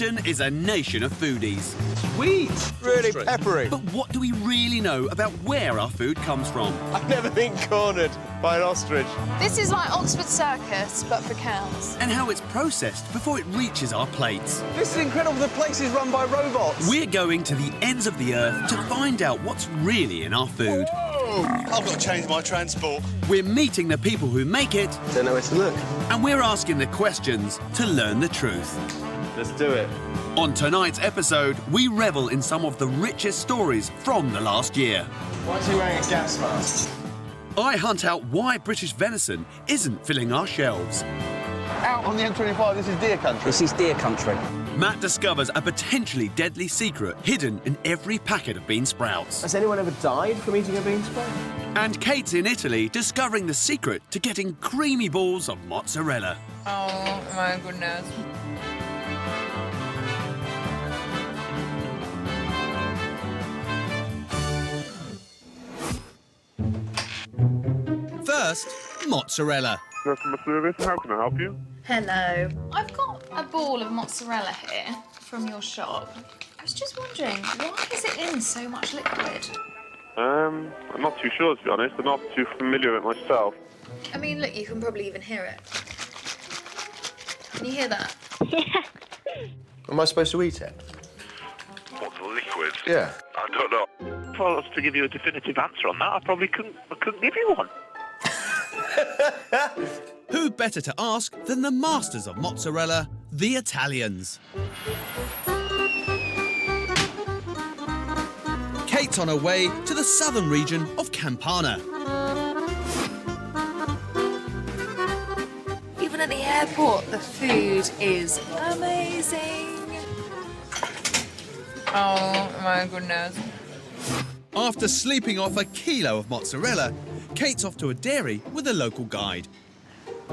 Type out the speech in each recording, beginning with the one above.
Britain is a nation of foodies. Sweet. Really peppery. But what do we really know about where our food comes from? I've never been cornered by an ostrich. This is like Oxford Circus, but for cows. And how it's processed before it reaches our plates. This is incredible. The place is run by robots. We're going to the ends of the earth to find out what's really in our food. Whoa! I've got to change my transport. We're meeting the people who make it. Don't know where to look. And we're asking the questions to learn the truth. Let's do it. On tonight's episode, we revel in some of the richest stories from the last year. Why is he wearing a gas mask? I hunt out why British venison isn't filling our shelves. Out on the M25, this is deer country. This is deer country. Matt discovers a potentially deadly secret hidden in every packet of bean sprouts. Has anyone ever died from eating a bean sprout? And Kate's in Italy discovering the secret to getting creamy balls of mozzarella. Oh, my goodness. First, mozzarella. Customer service, how can I help you? Hello. I've got a ball of mozzarella here from your shop. I was just wondering, why is it in so much liquid? I'm not too sure, to be honest. I'm not too familiar with it myself. I mean, look, you can probably even hear it. Can you hear that? Am I supposed to eat it? What, the liquid? Yeah. I don't know. If I was to give you a definitive answer on that, I probably couldn't give you one. Who better to ask than the masters of mozzarella, the Italians? Kate's on her way to the southern region of Campania. Even at the airport, the food is amazing. Oh, my goodness. After sleeping off a kilo of mozzarella, Kate's off to a dairy with a local guide.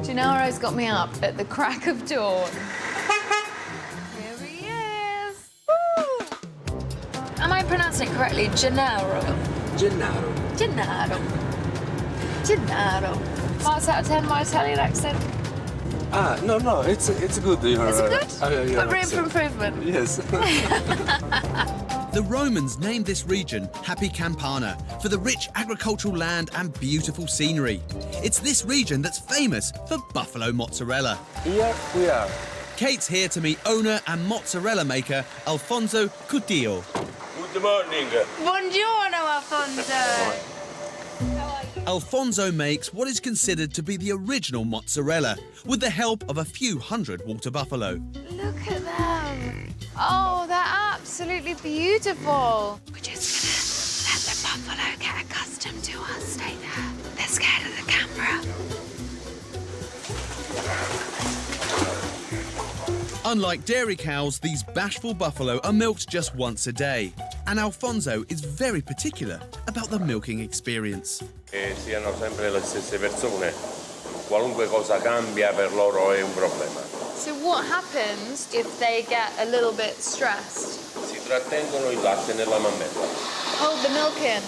Gennaro's got me up at the crack of dawn. Here he is. Woo! Am I pronouncing it correctly? Gennaro. Gennaro. Gennaro. Gennaro. Marks out of 10, my Italian accent. No, it's a good. Is it good? But room for improvement. Yes. The Romans named this region Happy Campania for the rich agricultural land and beautiful scenery. It's this region that's famous for buffalo mozzarella. Here we are. Kate's here to meet owner and mozzarella maker Alfonso Cudillo. Good morning. Buongiorno, Alfonso. Alfonso makes what is considered to be the original mozzarella with the help of a few hundred water buffalo. Look at them. Oh, they're absolutely beautiful. We're just gonna let the buffalo get accustomed to us. Stay there. They're scared of the camera. Unlike dairy cows, these bashful buffalo are milked just once a day. And Alfonso is very particular about the milking experience. Siano sempre le stesse persone. Qualunque cosa cambia per loro è un problema. So what happens if they get a little bit stressed? Si trattengono il latte nella mammella. Hold the milk in.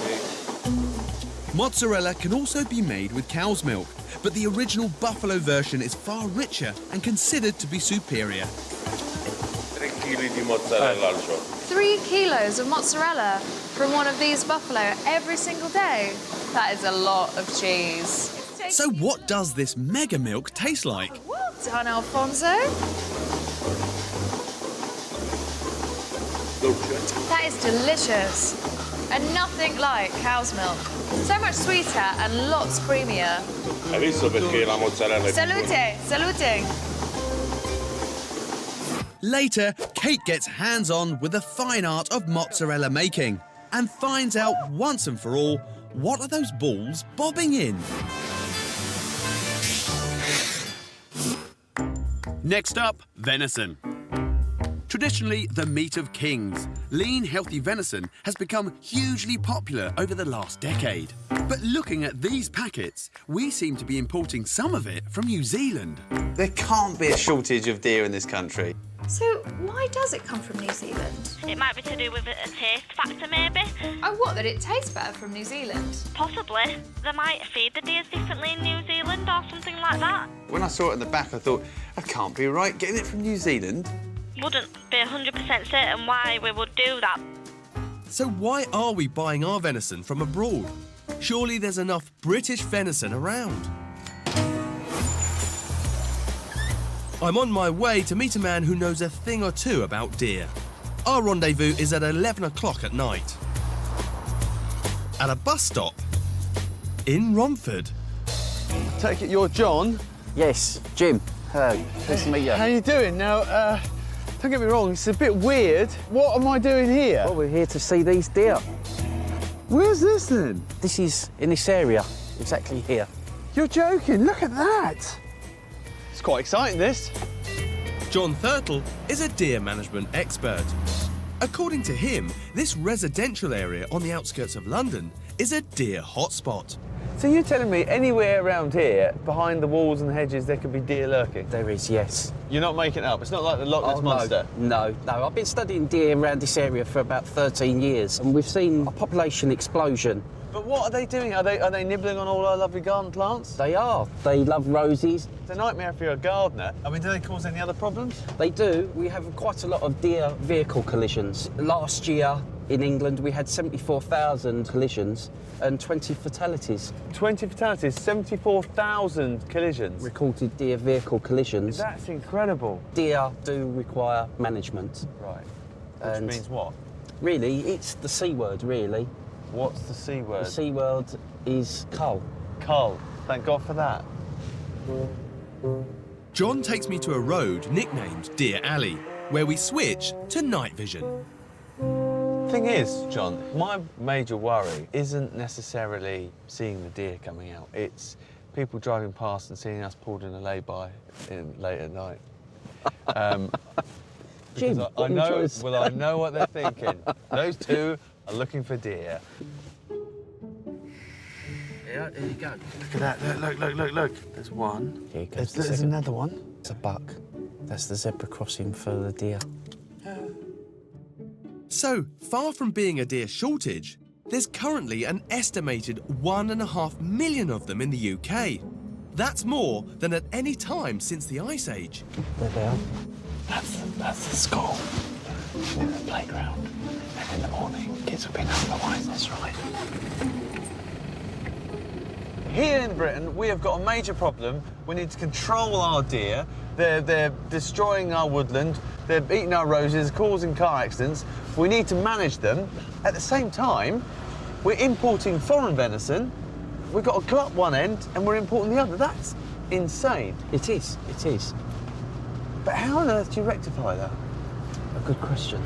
Mozzarella can also be made with cow's milk, but the original buffalo version is far richer and considered to be superior. 3 kg di mozzarella al giorno. 3 kilos of mozzarella from one of these buffalo every single day. That is a lot of cheese. So what does this mega milk taste like? Well done, Alfonso. That is delicious. And nothing like cow's milk. So much sweeter and lots creamier. Hai visto perché la mozzarella è Salute, salute. Later, Kate gets hands-on with the fine art of mozzarella making and finds out once and for all, what are those balls bobbing in? Next up, venison. Traditionally the meat of kings, lean, healthy venison has become hugely popular over the last decade. But looking at these packets, we seem to be importing some of it from New Zealand. There can't be a shortage of deer in this country. So why does it come from New Zealand? It might be to do with a taste factor, maybe. Oh, what, that it tastes better from New Zealand? Possibly. They might feed the deers differently in New Zealand or something like that. When I saw it in the back, I thought, that can't be right. Getting it from New Zealand? wouldn't be 100% certain why we would do that. So why are we buying our venison from abroad? Surely there's enough British venison around. I'm on my way to meet a man who knows a thing or two about deer. Our rendezvous is at 11 o'clock at night. At a bus stop in Romford. Take it you're John. Yes, Jim. Hello, nice to meet you. How you doing? Now, don't get me wrong, it's a bit weird. What am I doing here? Well, we're here to see these deer. Where's this then? This is in this area, exactly here. You're joking, look at that. It's quite exciting, this. John Thurtle is a deer management expert. According to him, this residential area on the outskirts of London is a deer hotspot. So you're telling me anywhere around here, behind the walls and the hedges, there could be deer lurking? There is, yes. You're not making it up? It's not like the Loch Ness Monster? No. I've been studying deer around this area for about 13 years, and we've seen a population explosion. But what are they doing? Are they nibbling on all our lovely garden plants? They are. They love roses. It's a nightmare if you're a gardener. I mean, do they cause any other problems? They do. We have quite a lot of deer vehicle collisions. Last year in England, we had 74,000 collisions and 20 fatalities. 20 fatalities, 74,000 collisions. Recorded deer vehicle collisions. That's incredible. Deer do require management. Right. And Which means what? really, it's the C word, really. What's the C word? The C word is cull. Cull. Thank God for that. John takes me to a road nicknamed Deer Alley, where we switch to night vision. Thing is, John, my major worry isn't necessarily seeing the deer coming out. It's people driving past and seeing us pulled in a lay-by late at night. Jim, I know what they're thinking. Those two are looking for deer. Yeah, there you go. Look at that. Look. There's one. Here goes There's another one. It's a buck. That's the zebra crossing for the deer. So, far from being a deer shortage, there's currently an estimated 1.5 million of them in the UK. That's more than at any time since the Ice Age. There they are. That's the school. In the playground. And in the morning, kids have been otherwise. That's right. Here in Britain, we have got a major problem. We need to control our deer. They're destroying our woodland. They're eating our roses, causing car accidents. We need to manage them. At the same time, we're importing foreign venison. We've got to glut one end and we're importing the other. That's insane. It is. But how on earth do you rectify that? A good question.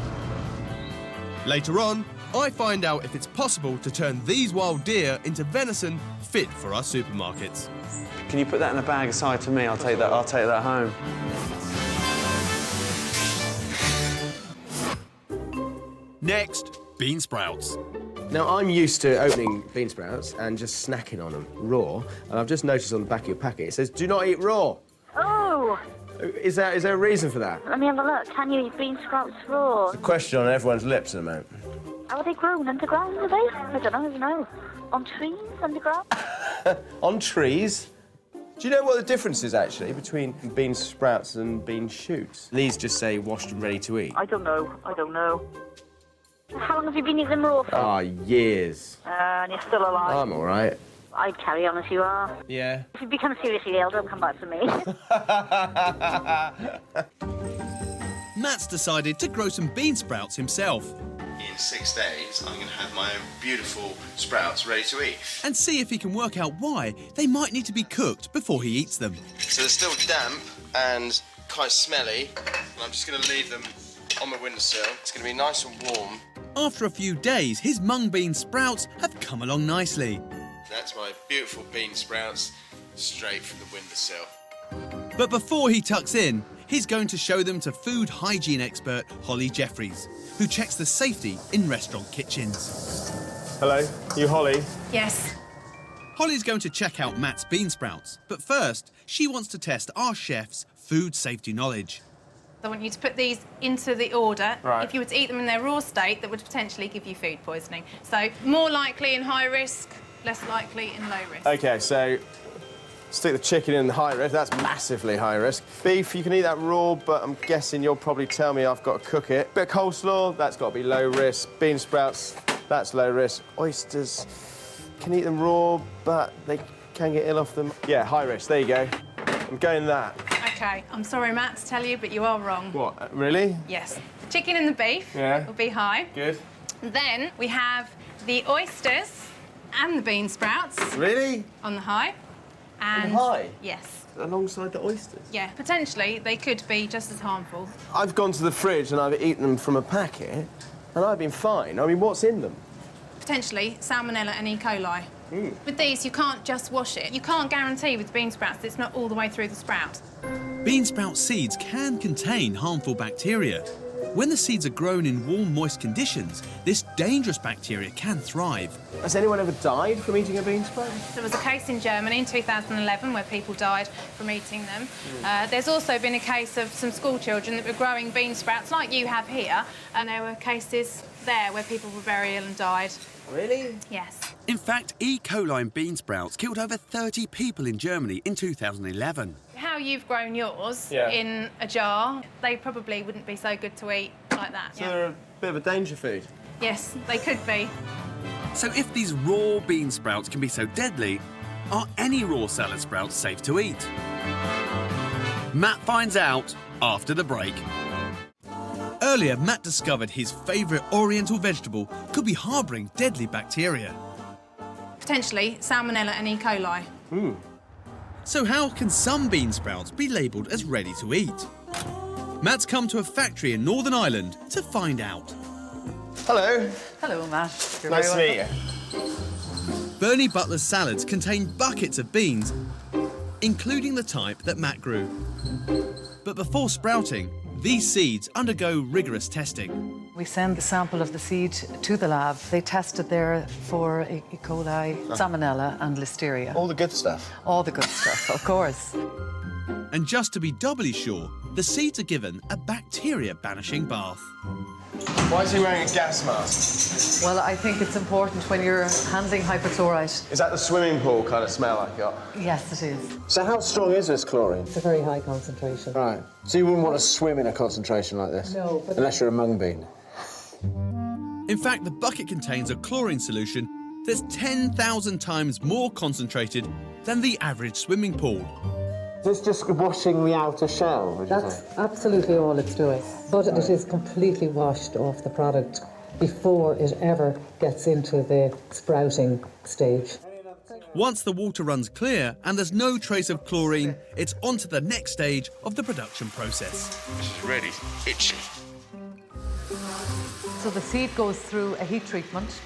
Later on, I find out if it's possible to turn these wild deer into venison fit for our supermarkets. Can you put that in a bag aside for me? I'll take that home. Next, bean sprouts. Now, I'm used to opening bean sprouts and just snacking on them raw, and I've just noticed on the back of your packet it says, do not eat raw. Oh, Is there a reason for that? let me have a look. Can you eat bean sprouts raw? It's a question on everyone's lips at the moment. How are they grown underground, are they? I don't know. On trees underground? On trees? Do you know what the difference is, actually, between bean sprouts and bean shoots? These just say washed and ready to eat. I don't know. How long have you been eating them raw for? Ah, years. And you're still alive? I'm all right. I'd carry on as you are. Yeah. If you become seriously ill, don't come back for me. Matt's decided to grow some bean sprouts himself. In 6 days, I'm going to have my own beautiful sprouts ready to eat. And see if he can work out why they might need to be cooked before he eats them. So they're still damp and quite smelly, and I'm just going to leave them on my windowsill. It's going to be nice and warm. After a few days, his mung bean sprouts have come along nicely. That's my beautiful bean sprouts straight from the windowsill. But before he tucks in, he's going to show them to food hygiene expert Holly Jeffries, who checks the safety in restaurant kitchens. Hello, you Holly? Yes. Holly's going to check out Matt's bean sprouts, but first, she wants to test our chef's food safety knowledge. I want you to put these into the order. Right. If you were to eat them in their raw state, that would potentially give you food poisoning. So more likely in high risk, less likely in low risk. OK, so Stick the chicken in high risk. That's massively high risk. Beef, you can eat that raw, but I'm guessing you'll probably tell me I've got to cook it. Bit of coleslaw, that's got to be low risk. Bean sprouts, that's low risk. Oysters, can eat them raw, but they can get ill off them. Yeah, high risk, there you go. I'm going that. OK, I'm sorry, Matt, to tell you, but you are wrong. What, really? Yes. The chicken and the beef will be high. Good. Then we have the oysters and the bean sprouts. Really? On the high. And on the high? Yes. Alongside the oysters? Yeah, potentially they could be just as harmful. I've gone to the fridge and I've eaten them from a packet, and I've been fine. I mean, what's in them? Potentially salmonella and E. coli. With these, you can't just wash it. You can't guarantee with bean sprouts that it's not all the way through the sprout. Bean sprout seeds can contain harmful bacteria. When the seeds are grown in warm, moist conditions, this dangerous bacteria can thrive. Has anyone ever died from eating a bean sprout? There was a case in Germany in 2011 where people died from eating them. There's also been a case of some school children that were growing bean sprouts, like you have here, and there were cases there where people were very ill and died. Really? Yes. In fact, E. coli in bean sprouts killed over 30 people in Germany in 2011. How you've grown yours in a jar, they probably wouldn't be so good to eat like that. So they're a bit of a danger food? Yes, they could be. So if these raw bean sprouts can be so deadly, are any raw salad sprouts safe to eat? Matt finds out after the break. Earlier, Matt discovered his favourite oriental vegetable could be harbouring deadly bacteria. Potentially salmonella and E. coli. So how can some bean sprouts be labelled as ready to eat? Matt's come to a factory in Northern Ireland to find out. Hello. Hello, Matt. You're nice to very meet you. Bernie Butler's salads contain buckets of beans, including the type that Matt grew. But before sprouting, these seeds undergo rigorous testing. We send the sample of the seed to the lab. They test it there for E. coli, salmonella and listeria. All the good stuff. All the good stuff, of course. And just to be doubly sure, the seeds are given a bacteria-banishing bath. Why is he wearing a gas mask? Well, I think it's important when you're handling hypochlorite. Is that the swimming pool kind of smell I got? Yes, it is. So how strong is this chlorine? It's a very high concentration. Right. So you wouldn't want to swim in a concentration like this? No. But unless you're a mung bean. In fact, the bucket contains a chlorine solution that's 10,000 times more concentrated than the average swimming pool. Is this just washing the outer shell, would you That's absolutely all it's doing. But it is completely washed off the product before it ever gets into the sprouting stage. Once the water runs clear and there's no trace of chlorine, it's on to the next stage of the production process. This is really itchy. So the seed goes through a heat treatment,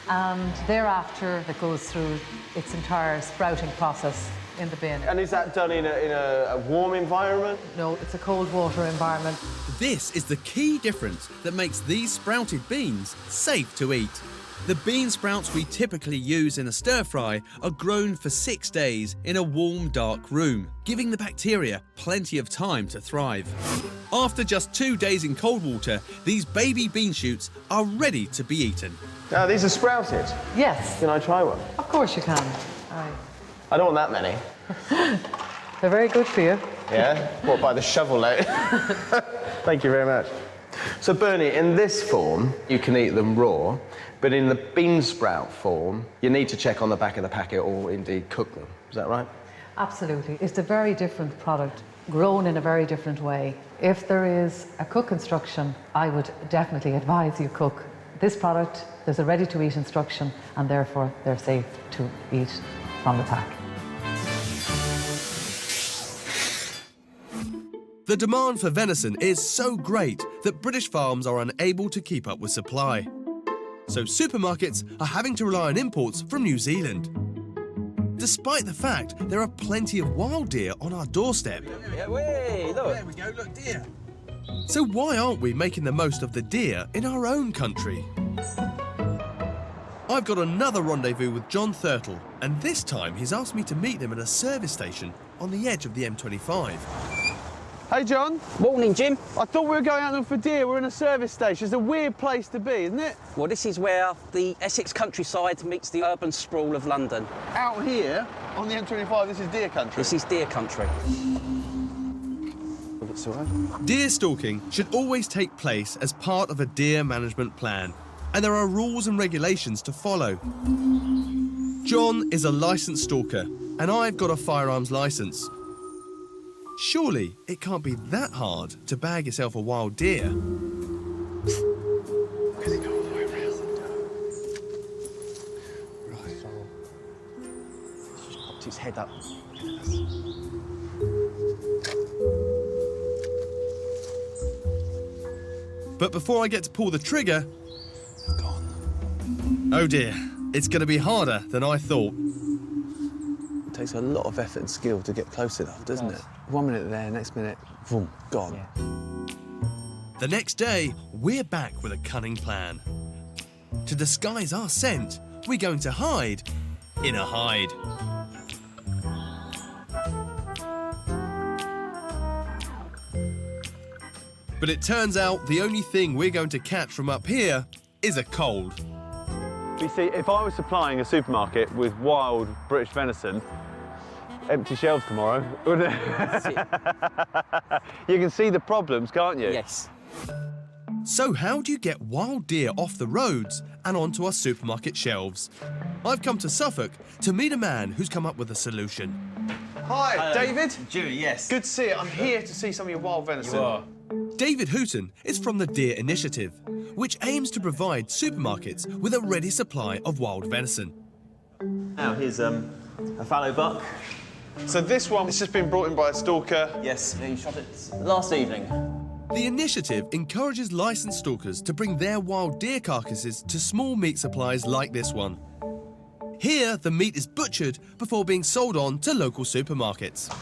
and thereafter it goes through its entire sprouting process in the bin. And is that done in a warm environment? No, it's a cold water environment. This is the key difference that makes these sprouted beans safe to eat. The bean sprouts we typically use in a stir-fry are grown for 6 days in a warm, dark room, giving the bacteria plenty of time to thrive. After just 2 days in cold water, these baby bean shoots are ready to be eaten. Now, these are sprouted? Yes. Can I try one? Of course you can. Aye. I don't want that many. They're very good for you. Yeah? What, by the shovel load? Thank you very much. So, Bernie, in this form, you can eat them raw, but in the bean sprout form, you need to check on the back of the packet or indeed cook them. Is that right? Absolutely. It's a very different product, grown in a very different way. If there is a cook instruction, I would definitely advise you cook this product. There's a ready-to-eat instruction, and therefore they're safe to eat from the pack. The demand for venison is so great that British farms are unable to keep up with supply. So supermarkets are having to rely on imports from New Zealand. Despite the fact there are plenty of wild deer on our doorstep. Yeah, way, look. There we go, look, deer. So why aren't we making the most of the deer in our own country? I've got another rendezvous with John Thurtle, and this time he's asked me to meet him at a service station on the edge of the M25. Hey, John. Morning, Jim. I thought we were going out looking for deer. We're in a service station. It's a weird place to be, isn't it? Well, this is where the Essex countryside meets the urban sprawl of London. Out here? On the M25, this is deer country. This is deer country. Deer stalking should always take place as part of a deer management plan, and there are rules and regulations to follow. John is a licensed stalker, and I've got a firearms license. Surely it can't be that hard to bag yourself a wild deer. Just popped its head up. But before I get to pull the trigger... Oh dear, it's going to be harder than I thought. It takes a lot of effort and skill to get close enough, doesn't it? 1 minute there, next minute, boom, gone. Yeah. The next day, we're back with a cunning plan. To disguise our scent, we're going to hide in a hide. But it turns out the only thing we're going to catch from up here is a cold. You see, if I was supplying a supermarket with wild British venison, empty shelves tomorrow, wouldn't it? You can see the problems, can't you? Yes. So how do you get wild deer off the roads and onto our supermarket shelves? I've come to Suffolk to meet a man who's come up with a solution. Hi, David. Julie, yes. Good to see you. I'm here to see some of your wild venison. You are. David Hooton is from the Deer Initiative, which aims to provide supermarkets with a ready supply of wild venison. Now, here's a fallow buck. So this one has just been brought in by a stalker. Yes, he shot it last evening. The initiative encourages licensed stalkers to bring their wild deer carcasses to small meat suppliers like this one. Here, the meat is butchered before being sold on to local supermarkets.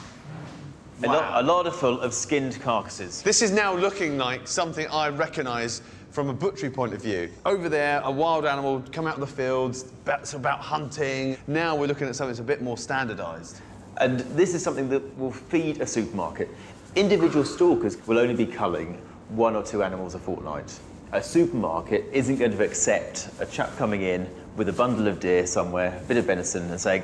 Wow. A larder full of skinned carcasses. This is now looking like something I recognise from a butchery point of view. Over there, a wild animal come out of the fields, it's about hunting. Now we're looking at something that's a bit more standardised. And this is something that will feed a supermarket. Individual stalkers will only be culling 1 or 2 animals a fortnight. A supermarket isn't going to accept a chap coming in with a bundle of deer somewhere, a bit of venison, and saying,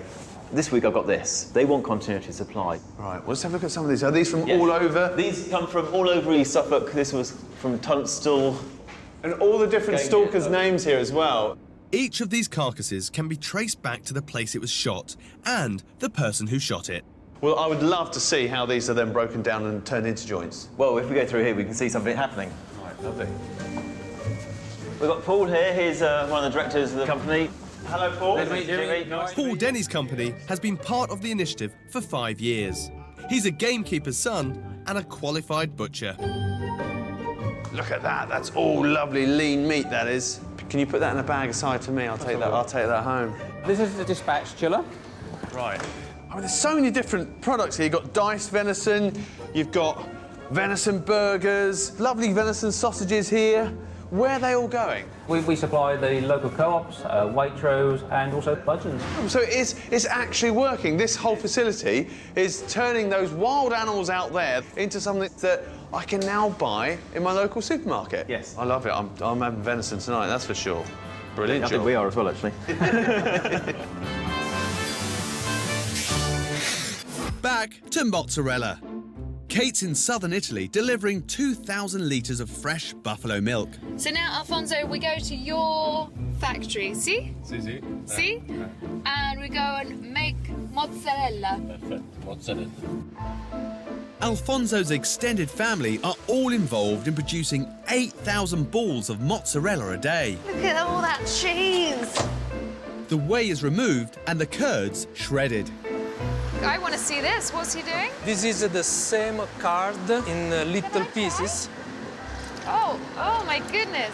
this week I've got this. They want continuity of supply. Right, well, let's have a look at some of these. Are these from all over? These come from all over East Suffolk. This was from Tunstall. And all the different stalkers' names here as well. Each of these carcasses can be traced back to the place it was shot and the person who shot it. Well, I would love to see how these are then broken down and turned into joints. Well, if we go through here, we can see something happening. Right, lovely. We've got Paul here. He's one of the directors of the company. Hello, Paul. Nice to meet you. Nice. Paul Denny's company has been part of the initiative for 5 years. He's a gamekeeper's son and a qualified butcher. Look at that. That's all lovely lean meat, that is. Can you put that in a bag aside for me? I'll take that home. This is the dispatch chiller. Right. I mean, there's so many different products here. You've got diced venison, you've got venison burgers, lovely venison sausages here. Where are they all going? We supply the local co-ops, Waitrose, and also Budgeons. So it's actually working. This whole facility is turning those wild animals out there into something that I can now buy in my local supermarket. Yes. I love it. I'm having venison tonight, that's for sure. Brilliant I think we are as well, actually. Back to mozzarella. Kate's in southern Italy delivering 2,000 litres of fresh buffalo milk. So now, Alfonso, we go to your factory, see? Si. See? And we go and make mozzarella. Perfetto, mozzarella. Alfonso's extended family are all involved in producing 8,000 balls of mozzarella a day. Look at all that cheese. The whey is removed and the curds shredded. I want to see this. What's he doing? This is the same card in little pieces. Oh my goodness.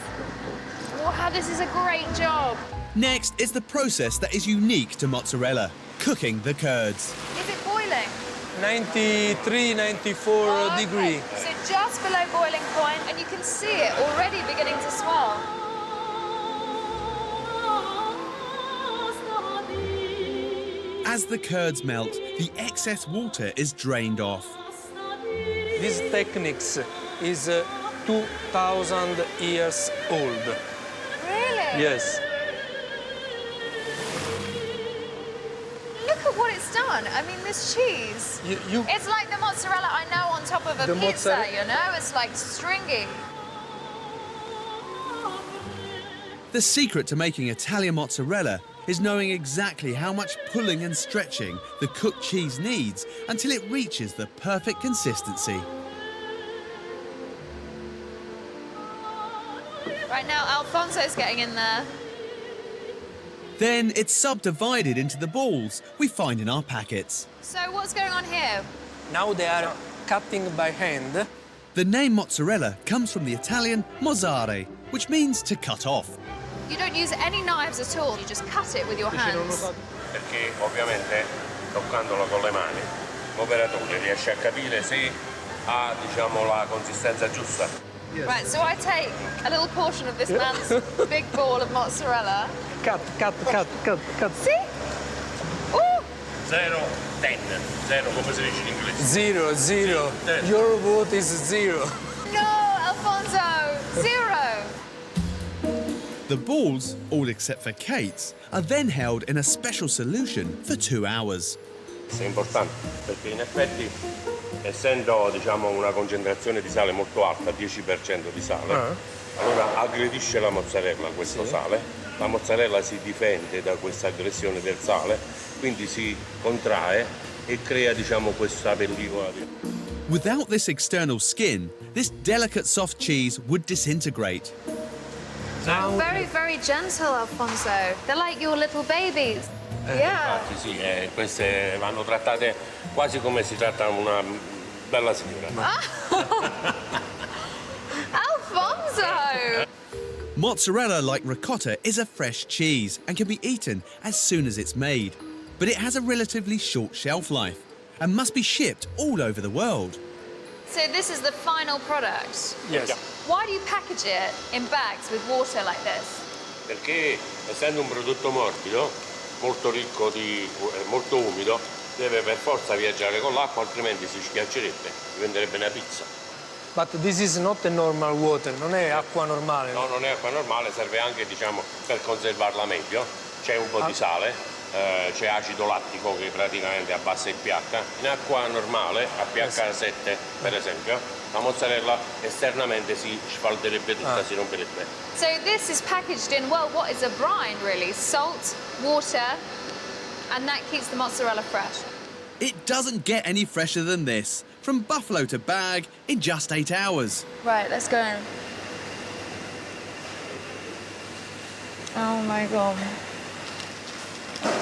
Wow, this is a great job. Next is the process that is unique to mozzarella, cooking the curds. Is it boiling? 93, 94 degree. So just below boiling point, and you can see it already beginning to swell. As the curds melt, the excess water is drained off. This technique is 2,000 years old. Really? Yes. Look at what it's done? I mean, this cheese. It's like the mozzarella I know on top of a The pizza, mozzarella- you know? It's like stringy. The secret to making Italian mozzarella is knowing exactly how much pulling and stretching the cooked cheese needs until it reaches the perfect consistency. Right now, Alfonso's getting in there. Then it's subdivided into the balls we find in our packets. So what's going on here? Now they are cutting by hand. The name mozzarella comes from the Italian mozzare, which means to cut off. You don't use any knives at all, you just cut it with your hands. Perché ovviamente toccandolo con le mani l'operatore riesce a capire se ha, diciamo, la consistenza giusta. Right, so I take a little portion of this man's big ball of mozzarella. Cut. See? Ooh! 0, 10. 0, come si dice in inglese? 0. Your vote is 0. No, Alfonso! 0! The balls, all except for Kate's, are then held in a special solution for 2 hours. È importante perché in effetti, essendo, diciamo, una concentrazione di sale molto alta, 10% di sale, allora aggredisce la mozzarella questo sale. La mozzarella si difende da questa aggressione del sale, quindi si contrae e crea, diciamo, questa pellicola. Without this external skin, this delicate soft cheese would disintegrate. Very, very gentle, Alfonso. They're like your little babies. Yeah. Infatti sì, queste vanno trattate quasi come si tratta una bella signora. Alfonso! Mozzarella, like ricotta, is a fresh cheese and can be eaten as soon as it's made. But it has a relatively short shelf life and must be shipped all over the world. So this is the final product? Yes. Why do you package it in bags with water like this? Perché essendo un prodotto morbido, molto ricco molto umido, deve per forza viaggiare con l'acqua, altrimenti si schiaccerebbe, diventerebbe una pizza. But this is not a normal water, non è acqua normale. No, non è acqua normale, serve anche, diciamo, per conservarla meglio. C'è un po' di sale, c'è acido lattico che praticamente abbassa il pH. In acqua normale, a pH 7 per esempio, la mozzarella esternamente si sfalderebbe tutta, si romperebbe. So this is packaged in, well, what is a brine really? Salt, water, and that keeps the mozzarella fresh. It doesn't get any fresher than this. From buffalo to bag in just 8 hours. Right, let's go. Oh my God.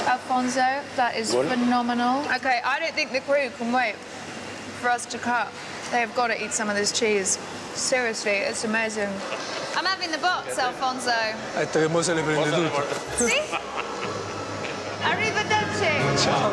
Alfonso, that is phenomenal. Okay, I don't think the crew can wait for us to cut. They've got to eat some of this cheese. Seriously, it's amazing. I'm having the box, Alfonso. Ha detto che mo se le prende tutte. Sì? Arrivederci. Ciao.